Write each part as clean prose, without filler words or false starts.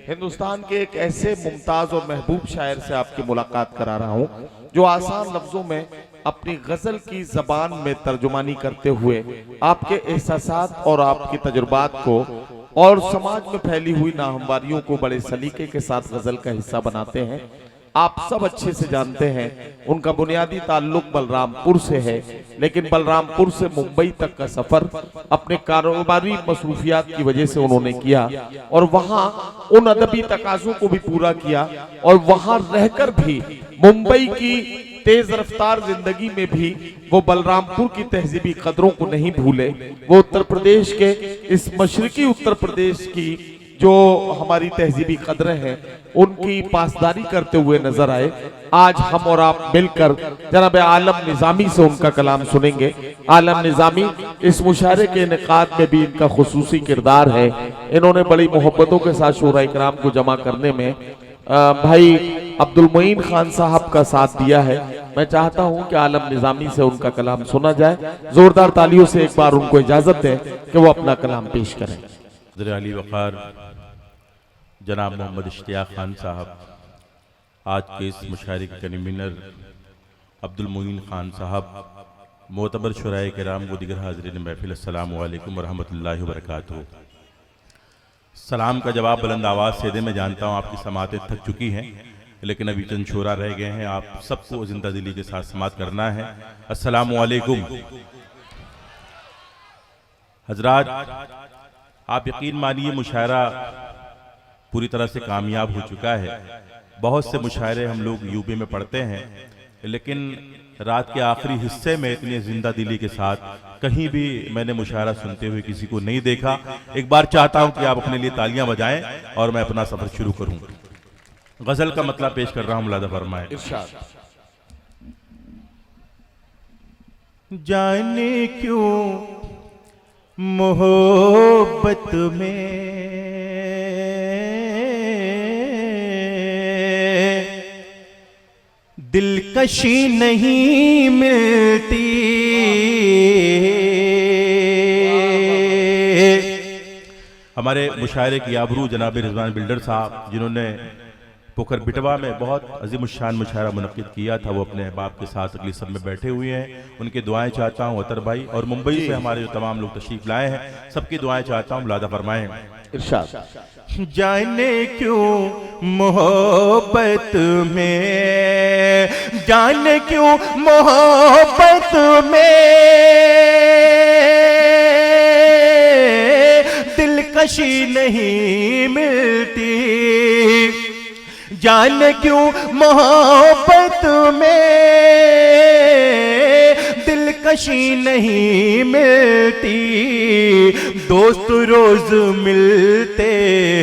हिंदुस्तान के एक ऐसे मुमताज और महबूब शायर से आपकी मुलाकात करा रहा हूँ जो आसान लफ्जों में अपनी गजल की जबान में तर्जुमानी करते हुए आपके एहसासात और आपकी तजुर्बात को और समाज में फैली हुई नाहमवारियों को बड़े सलीके के साथ गजल का हिस्सा बनाते हैं। आप सब अच्छे से जानते हैं उनका बुनियादी ताल्लुक बलरामपुर से है, लेकिन बलरामपुर से मुंबई तक का सफर अपने कारोबारी मसरूफियात की वजह से उन्होंने किया और वहां उन अदबी तकाज़ों को भी पूरा किया और वहां रहकर भी मुंबई की तेज रफ्तार जिंदगी में भी वो बलरामपुर की तहजीबी कदरों को नहीं भूले। वो उत्तर प्रदेश के इस मशरकी उत्तर प्रदेश की जो हमारी तहजीबी कदरें हैं उनकी पासदारी करते हुए नजर आए। आज हम और आप मिलकर जनाब आलम निजामी से उनका कलाम सुनेंगे। आलम निजामी इस मुशायरे के इनेकाद में भी इनका खुसूसी किरदार है। इन्होंने बड़ी मोहब्बतों के साथ शोरा इकराम को जमा करने में भाई अब्दुल मोइन खान साहब का साथ दिया है। मैं चाहता हूं कि आलम निजामी से उनका कलाम सुना जाए। जोरदार तालियों से एक बार उनको इजाजत दें कि वो अपना कलाम पेश करें। अली वक़ार जनाब मोहम्मद इश्तियाक खान साहब, आज के इस मुशायरे के कन्वीनर अब्दुल मोइन खान साहब, मोतबर शुराए किराम व दीगर हाज़रीन महफिल, अस्सलामु अलैकुम व रहमतुल्लाहि व बरकातुहू। सलाम का जवाब बुलंद आवाज़ से दे। मैं जानता हूँ आपकी समातें थक चुकी हैं, लेकिन अभी चंद शोरा रह गए हैं। आप सबको जिंदा दिली के साथ समात करना है। अस्सलामु अलैकुम हजरात, आप यकीन मानिए मुशायरा पूरी तरह से कामयाब हो चुका है। बहुत से मुशायरे हम लोग यूपी में पढ़ते हैं, लेकिन रात के आखिरी हिस्से में इतनी जिंदा दिली के साथ कहीं भी मैंने मुशायरा सुनते हुए किसी को नहीं देखा। एक बार चाहता हूं कि आप अपने लिए तालियां बजाएं और मैं अपना सफर शुरू करूं। गजल का मतलब पेश कर रहा हूं, मुलादा फरमाएं। जाने क्यों मोहब्बत में दिलकशी नहीं मिलती, हमारे मुशायरे की आबरू जनाब रिजवान बिल्डर साहब, जिन्होंने पोखर बिटवा में बहुत अजीमुशान मुशायरा मुनक्किद किया था, वो अपने अहबाब के साथ अगली सब में बैठे हुए हैं। उनकी दुआएं चाहता हूँ अतर भाई, और मुंबई से हमारे जो तमाम लोग तशरीफ लाए हैं सबकी दुआएं चाहता हूँ, मुलादा फरमाएं। जाने क्यों मोहब्बत में, जाने क्यों मोहब्बत में दिलकशी नहीं मिलती, जाने क्यों मोहब्बत में दिलकशी नहीं मिलती। दोस्त रोज मिलते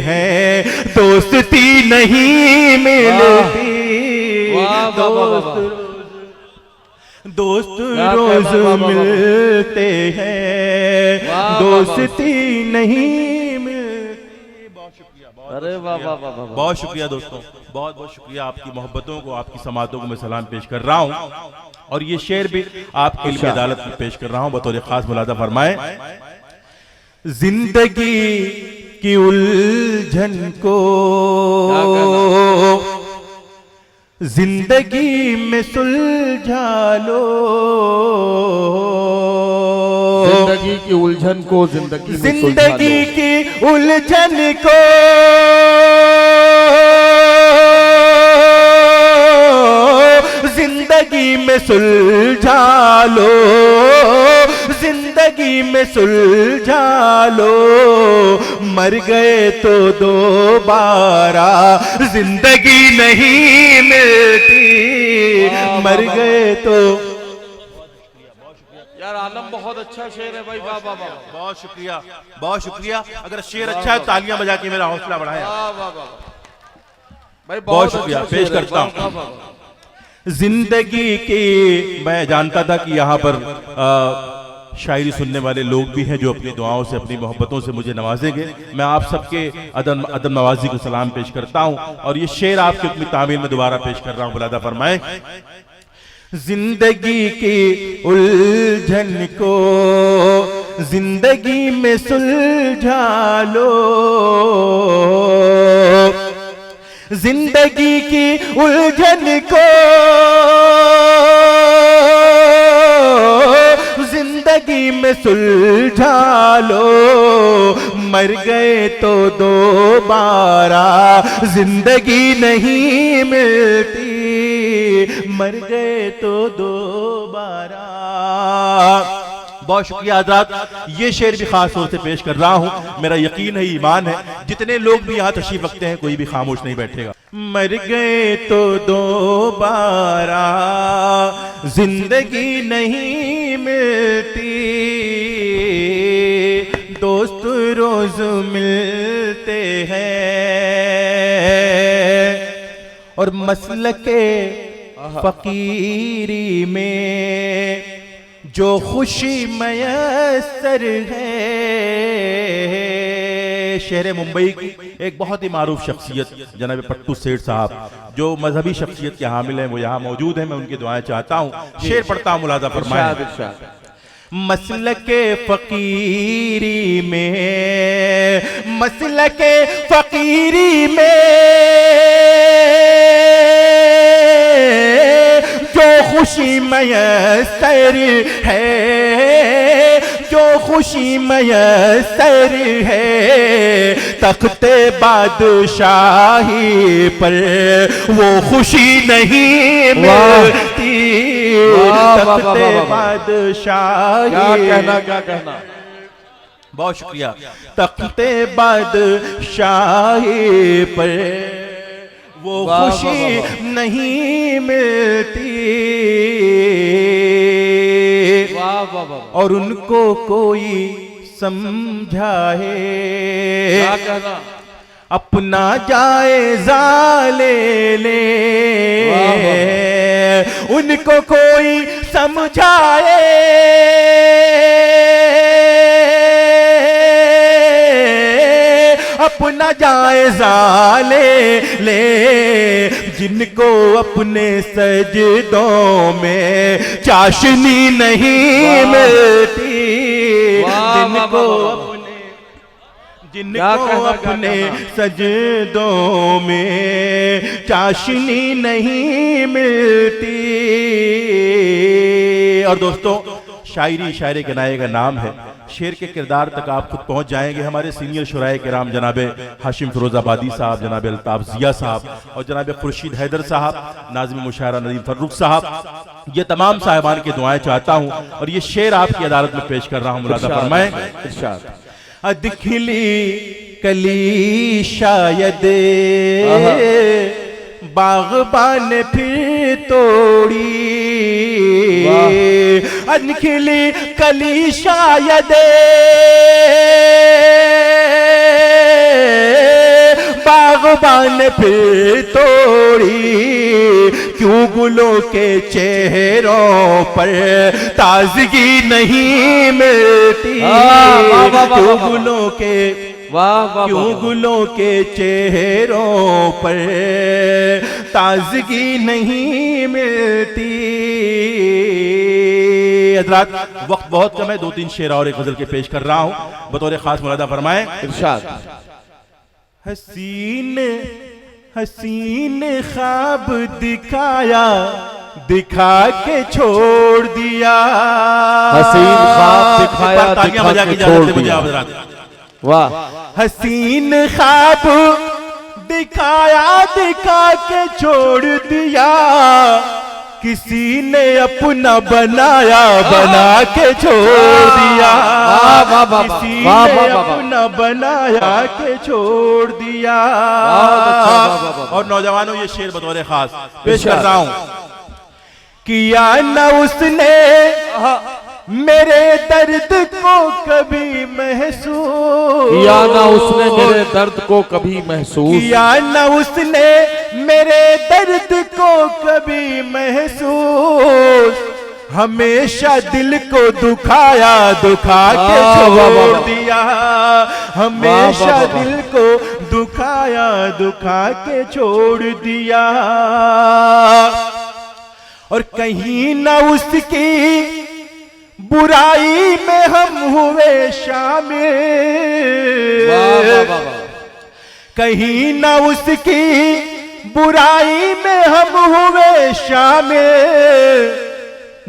हैं, दोस्ती नहीं मिलती। दोस्त रोज मिलते हैं, दोस्ती नहीं मिलती। बहुत शुक्रिया, अरे वाह वाह वाह, बहुत शुक्रिया दोस्तों, बहुत बहुत शुक्रिया। आपकी मोहब्बतों को, आपकी समातों को मैं सलाम पेश कर रहा हूँ, और ये शेर भी आपके इल्म अदालत में पेश कर रहा हूँ बतौर खास, मुलादा फरमाएं। जिंदगी की उलझन को जिंदगी में सुलझा लो, जिंदगी की उलझन को जिंदगी की उलझन को जिंदगी में सुलझा लो, जिंदगी में सुलझा लो। मर गए तो दोबारा जिंदगी नहीं मिलती, मर गए तो। यार आलम बहुत अच्छा शेर है भाई, वाह वाह वाह, बहुत शुक्रिया, बहुत शुक्रिया। अगर शेर अच्छा है तालियां बजा के मेरा हौसला बढ़ाएं। भाई बहुत शुक्रिया पेश करता हूं। जिंदगी की, मैं जानता था कि यहाँ पर शायरी सुनने वाले लोग भी हैं जो अपनी दुआओं से, अपनी मोहब्बतों से मुझे नवाजेंगे। मैं आप सबके अदम नवाजी को सलाम पेश करता हूं, और ये शेर आपके अपनी तामील में दोबारा पेश कर रहा हूं, मुलादा फरमाएं। जिंदगी की उलझन को जिंदगी में सुलझा लो, जिंदगी की उलझन को जिंदगी में सुलझा लो, मर गए तो दोबारा जिंदगी नहीं मिलती, मर गए तो दोबारा। बहुत शुक्रिया हज़रात, ये शेर भी खास तौर से पेश कर रहा हूं, मेरा यकीन है, ईमान है, जितने लोग भी यहाँ तशरीफ रखते हैं कोई भी खामोश नहीं बैठेगा। मर गए तो दोबारा जिंदगी नहीं मिलती, दोस्त रोज मिलते हैं, और मसलके फकीरी में जो खुशी मयसर है। शहर मुंबई की एक बहुत ही मारूफ शख्सियत जनाब पट्टू सेठ साहब, जो मजहबी शख्सियत के हामिल हैं, वो यहाँ मौजूद हैं, मैं उनकी दुआएं चाहता हूँ। शेर पढ़ता हूँ, मुलाजा फरमाएं। मसलके फकीरी में, मसलके फकीरी में जो खुशी मयसर है, जो खुशी मयसर है, तख्ते बादशाही पर वो खुशी नहीं मिलती, तख्ते बादशाही। क्या कहना। बहुत शुक्रिया। तख्ते बादशाही पर वो खुशी नहीं मिलती, और उनको कोई समझाए, अपना जायजा ले ले, उनको कोई समझाए, अपना जायजा ले ले, जिनको अपने सजदों में चाशनी नहीं मिलती, जिनको अपने सजदों में चाशनी नहीं मिलती। और दोस्तों, शायरी शायर के नाये का नाम है, शेर के किरदार तक आप खुद पहुंच जाएंगे। हमारे सीनियर शुराए किराम जनाब हाशिम फिरोजाबादी साहब, जनाब अल्ताफ जिया साहब और जनाब खुर्शीद हैदर साहब, नाज़िम मुशायरा नदीम फर्रुख साहब, ये तमाम साहिबान की दुआएं चाहता हूं, और ये शेर आपकी अदालत में पेश कर रहा हूं, मुलाजा फरमाएं। दिखली कली शायद बागबान फिर तोड़ी, अनखिली कली शायद बागबान फिर तोड़ी, क्यों गुलों के चेहरों पर ताजगी नहीं मिलती, क्यों गुलों के क्यों गुलों के चेहरों पर ताजगी नहीं मिलती। हज़रात, वक्त बहुत कम है, 2-3 शेर और एक गजल के पेश कर रहा हूं, बतौर खास मुलादा फरमाएं। इरशाद। हसीन हसीन ख्वाब दिखाया, दिखा के छोड़ दिया, हसीन ख्वाब दिखाया, दिखा के छोड़ दिया। वाह। हसीन ख्वाब दिखाया, दिखा के छोड़ दिया, किसी ने अपना बनाया, बना के छोड़ दिया, किसी ने अपना बनाया के छोड़ दिया। और नौजवानों, ये शेर बतौर खास पेश कर रहा हूं। किया न उसने मेरे दर्द को कभी महसूस, किया ना उसने मेरे दर्द को कभी महसूस, किया न उसने मेरे दर्द को कभी महसूस, हमेशा दिल को दुखाया, दुखा के छोड़ दिया, हमेशा दिल को दुखाया, दुखा के छोड़ दिया, और कहीं ना उसकी बुराई में हम हुए शामिल, कहीं ना उसकी बुराई में हम हुए शामिल,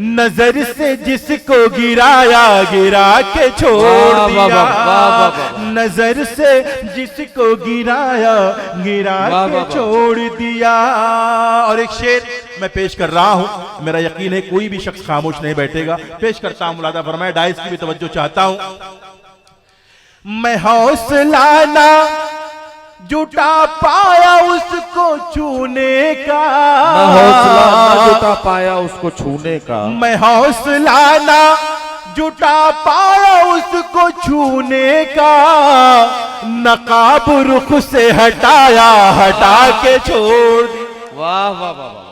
नजर से जिसको गिराया गिरा के छोड़ वाह, दिया, वाह, वाह, वाह, वाह। नजर से जिसको गिराया गिरा वाह, के वाह, वाह। छोड़ दिया। और एक शेर मैं पेश कर रहा हूं, मेरा यकीन है कोई भी शख्स खामोश नहीं बैठेगा। पेश करता हूं, मुलादा फरमाए, डाइस की भी तवज्जो चाहता हूं। मैं हौसला ना जुटा पाया उसको छूने का, मैं हौसला न जुटा पाया उसको छूने का, मैं हौसला ना जुटा पाया उसको छूने का, नकाब रुख से हटाया हटा के छोड़ दिया। वाह वाह वाह वाह।